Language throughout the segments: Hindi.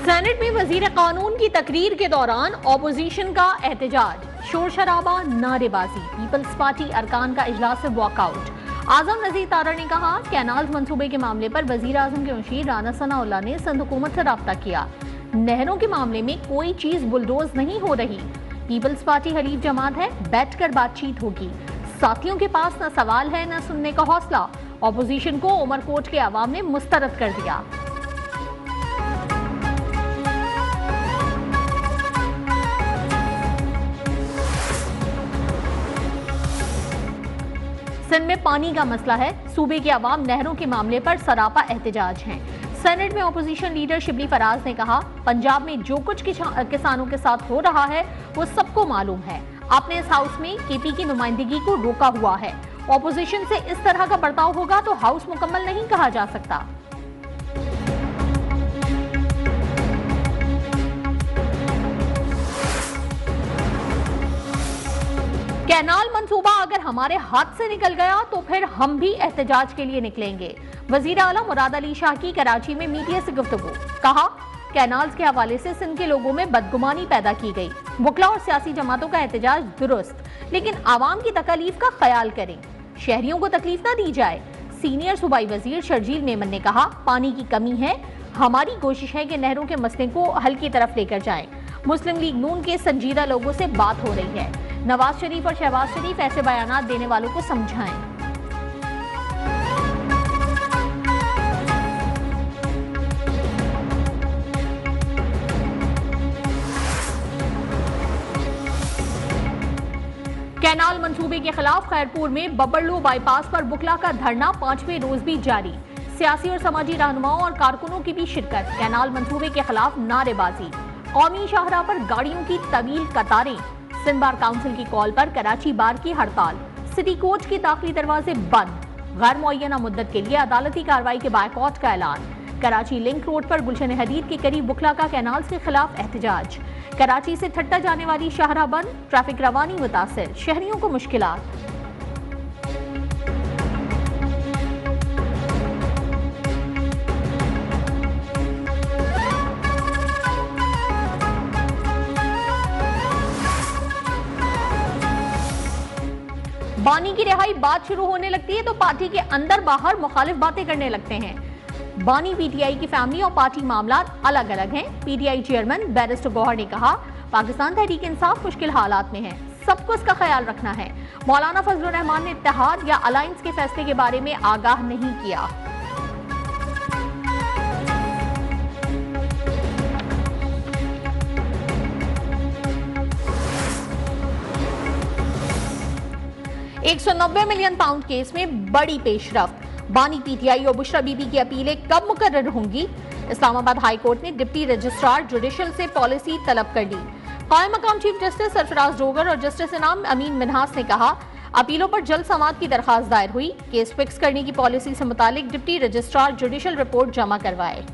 सेनेट में वजीर कानून की तकरीर के दौरान ऑपोजिशन का एहतजाज, शोर शराबा, नारेबाजी। पीपल्स पार्टी अरकान का इजलास से वॉकआउट। आजम नजीर तारड़ ने कहा, कैनाल मंसूबे के मामले पर वजीर आजम के मुशीर राना सनाउल्लाह ने सिंध हुकूमत से राब्ता किया। नहरों के मामले में कोई चीज बुलडोज नहीं हो रही। पीपल्स पार्टी हलीफ जमात है, बैठकर बातचीत होगी। साथियों के पास न सवाल है न सुनने का हौसला। ऑपोजिशन को उमरकोट के अवाम ने मुस्तरद कर दिया। सिंध में पानी का मसला है, सूबे के अवाम नहरों के मामले पर सरापा एहतजाज हैं। सेनेट में ऑपोजिशन लीडर शिबली फराज ने कहा, पंजाब में जो कुछ किसानों के साथ हो रहा है वो सबको मालूम है। आपने इस हाउस में केपी की नुमाइंदगी को रोका हुआ है। ऑपोजिशन से इस तरह का बर्ताव होगा तो हाउस मुकम्मल नहीं कहा जा सकता। कैनाल मंसूबा अगर हमारे हाथ से निकल गया तो फिर हम भी एहतजाज के लिए निकलेंगे। वजीर आला मुराद अली शाह की कराची में मीडिया से गुफ्तगू, कहा, कैनाल्स के हवाले से सिंध के लोगों में बदगुमानी पैदा की गई। वकला और सियासी जमातों का एहतजाज दुरुस्त, लेकिन आवाम की तकलीफ का ख्याल करें, शहरियों को तकलीफ ना दी जाए। सीनियर सूबाई वजीर शर्जील मेमन ने कहा, पानी की कमी है, हमारी कोशिश है कि नहरों के मसले को हल की तरफ लेकर जाएं। मुस्लिम लीग नून के संजीदा लोगों से बात हो रही है। नवाज शरीफ और शहबाज शरीफ ऐसे बयानात देने वालों को समझाएं। कैनाल मंसूबे के खिलाफ खैरपुर में बबरलो बाईपास पर बुकला का धरना 5वें रोज भी जारी। सियासी और समाजी रहनुमाओं और कारकुनों की भी शिरकत। कैनाल मंसूबे के खिलाफ नारेबाजी। कौमी शाहराह पर गाड़ियों की तवील कतारें। सिंध बार काउंसिल की कॉल पर कराची बार की हड़ताल। सिटी कोर्ट के दाखिली दरवाजे बंद। गैर मुअय्यना मुद्दत के लिए अदालती कार्रवाई के बायकॉट का ऐलान। कराची लिंक रोड पर गुलशन हदीद के करीब बुखला का कैनाल्स के खिलाफ एहतजाज। कराची से ठट्टा जाने वाली शाहराह बंद, ट्रैफिक रवानी मुतासिर, शहरियों को मुश्किलात। बानी की रिहाई बात शुरू होने लगती है तो पार्टी के अंदर बाहर मुखालिफ बातें करने लगते हैं। बानी पीटीआई की फैमिली और पार्टी मामला अलग अलग हैं। पीटीआई चेयरमैन बैरिस्टर गौहर ने कहा, पाकिस्तान तहरीक इंसाफ मुश्किल हालात में है, सबको इसका ख्याल रखना है। मौलाना फजलुर रहमान ने इत्तेहाद या अलायंस के फैसले के बारे में आगाह नहीं किया। £190 मिलियन केस में बड़ी पेशरफ्त। बानी पीटीआई और बुशरा बीबी की अपीलें कब मुकर्रर होंगी? इस्लामाबाद हाई कोर्ट ने डिप्टी रजिस्ट्रार जुडिशल से पॉलिसी तलब कर ली। कायम मकाम चीफ जस्टिस सरफराज डोगर और जस्टिस इनाम अमीन मिन्हास ने कहा, अपीलों पर जल्द समाअत की दरखास्त दायर हुई। केस फिक्स करने की पॉलिसी से मुतालिक डिप्टी रजिस्ट्रार जुडिशल रिपोर्ट जमा करवाए।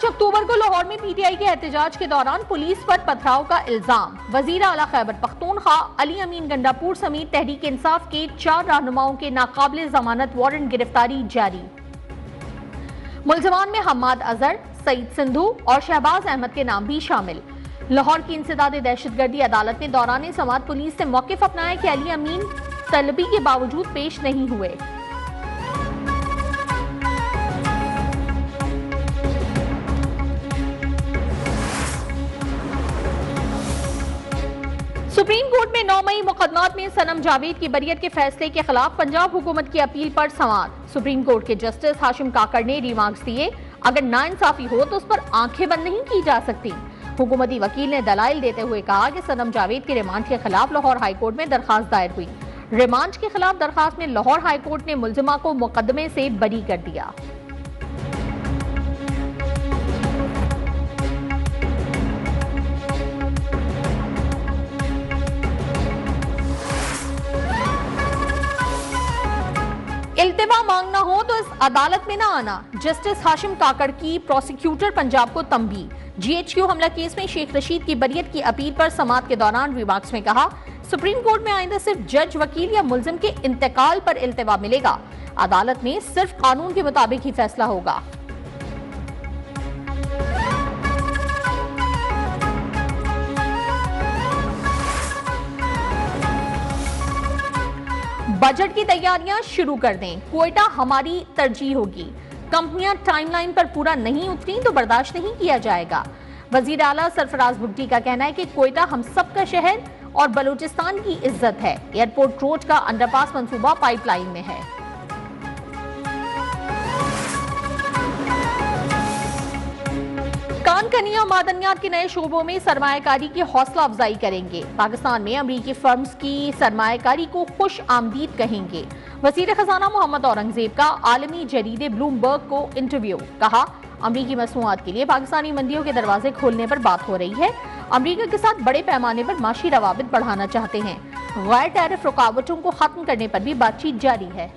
अक्टूबर को लाहौर में पीटीआई के एहतजाज के दौरान पुलिस पर पथराव का इल्जाम। वजीर आला खैबर पख्तूनख्वा अली अमीन गंडापुर समेत तहरीक इंसाफ के 4 रहनुमाओं के नाकाबिल जमानत वारंट गिरफ्तारी जारी। मुलजमान में हम्माद अजहर, सईद सिंधु और शहबाज अहमद के नाम भी शामिल। लाहौर की इंसदाद दहशतगर्दी अदालत ने दौरान समाअत पुलिस से मौकिफ अपनाया कि अली अमीन तलबी के बावजूद पेश नहीं हुए। सुप्रीम कोर्ट में 9 मई मुकदमात में सनम जावेद की बरियत के फैसले के खिलाफ पंजाब हुकूमत की अपील पर समाअत। सुप्रीम कोर्ट के जस्टिस हाशिम काकड़ ने रिमार्क्स दिए, अगर नाइंसाफी हो तो उस पर आंखें बंद नहीं की जा सकती। हुकूमती वकील ने दलाइल देते हुए कहा कि सनम जावेद के रिमांड के खिलाफ लाहौर हाईकोर्ट में दरखास्त दायर हुई। रिमांड के खिलाफ दरखास्त में लाहौर हाईकोर्ट ने मुलजिमा को मुकदमे से बरी कर दिया। इल्तिवा मांगना हो तो इस अदालत में ना आना, जस्टिस हाशिम काकड़ की प्रोसिक्यूटर पंजाब को तंबीह। जीएचक्यू हमला केस में शेख रशीद की बरियत की अपील पर समाअत के दौरान रिमार्क्स में कहा, सुप्रीम कोर्ट में आइंदा सिर्फ जज, वकील या मुलजिम के इंतकाल पर इल्तिवा मिलेगा। अदालत में सिर्फ कानून के मुताबिक ही फैसला होगा। बजट की तैयारियां शुरू कर दें, क्वेटा हमारी तरजीह होगी। कंपनियां टाइमलाइन पर पूरा नहीं उतरी तो बर्दाश्त नहीं किया जाएगा। वजीर आला सरफराज भुट्टी का कहना है कि क्वेटा हम सबका शहर और बलूचिस्तान की इज्जत है। एयरपोर्ट रोड का अंडरपास मंसूबा पाइपलाइन में है। कान कनिया मादनियात के नए शोबों में सरमायाकारी की हौसला अफजाई करेंगे। पाकिस्तान में अमरीकी फर्म्स की सरमायाकारी को खुश आमदीद कहेंगे। वजीर खजाना मोहम्मद औरंगजेब का आलमी जरीदे ब्लूमबर्ग को इंटरव्यू। कहा, अमरीकी मसनूआत के लिए पाकिस्तानी मंडियों के दरवाजे खोलने पर बात हो रही है। अमरीका के साथ बड़े पैमाने पर माशी रवाबित बढ़ाना चाहते हैं। गैर टैरिफ रुकावटों को खत्म करने पर भी बातचीत जारी है।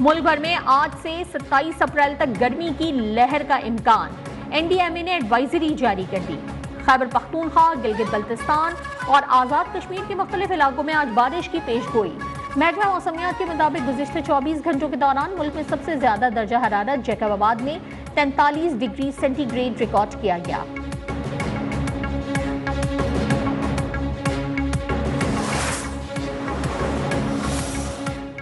मुल्क भर में आज से 27 अप्रैल तक गर्मी की लहर का इम्कान। एनडीएमए ने एडवाइजरी जारी कर दी। खैबर पख्तूनख्वा, गिलगित बल्तिस्तान और आज़ाद कश्मीर के मुख्तलिफ इलाकों में आज बारिश की पेशगोई। महकमा मौसमियात के मुताबिक गुज़िश्ता 24 घंटों के दौरान मुल्क में सबसे ज्यादा दर्जा हरारत जैकबाबाद में 43 डिग्री सेंटीग्रेड रिकॉर्ड किया गया।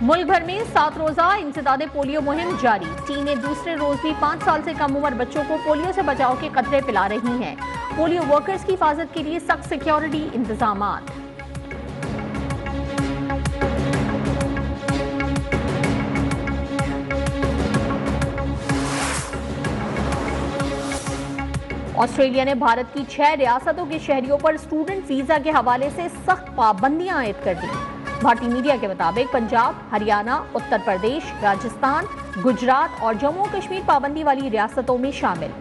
मुल्क भर में 7 रोजा इंसदादे पोलियो मुहिम जारी। चीन दूसरे रोज भी 5 साल से कम उम्र बच्चों को पोलियो से बचाव के कतरे पिला रही हैं। पोलियो वर्कर्स की हिफाजत के लिए सख्त सिक्योरिटी इंतजामात। ऑस्ट्रेलिया ने भारत की 6 रियासतों के शहरियों पर स्टूडेंट वीजा के हवाले से सख्त पाबंदियां आयद कर दी। भारतीय मीडिया के मुताबिक पंजाब, हरियाणा, उत्तर प्रदेश, राजस्थान, गुजरात और जम्मू कश्मीर पाबंदी वाली रियासतों में शामिल।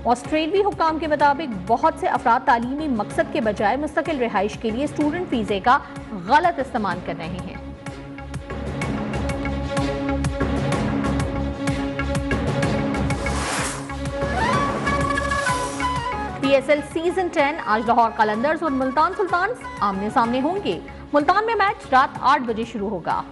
ऑस्ट्रेलियाई हुक्काम के मुताबिक बहुत से अफराद तालीमी मकसद के बजाय मुस्तकिल रिहाइश के लिए स्टूडेंट वीजे का गलत इस्तेमाल कर रहे हैं। PSL सीजन 10 आज लाहौर कलंदर्स और मुल्तान सुल्तान्स आमने सामने होंगे। मुल्तान में मैच रात 8 बजे शुरू होगा।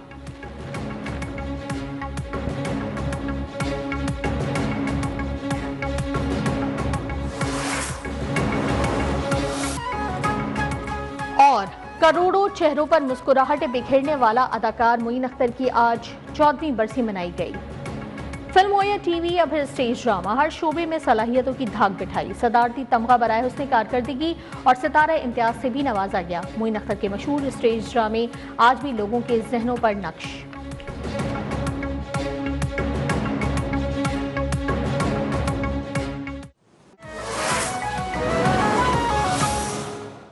और करोड़ों चेहरों पर मुस्कुराहटें बिखेरने वाला अदाकार मोइन अख्तर की आज 14वीं बरसी मनाई गई। फिल्म हो या टीवी या फिर स्टेज ड्रामा, हर शोबे में सलाहियतों की धाक बिठाई। सदारती तमगा बराए हुस्न कारकर्दगी और सितारा इम्तियाज से भी नवाजा गया। मोइन अख्तर के मशहूर स्टेज ड्रामे आज भी लोगों के जहनों पर नक्श।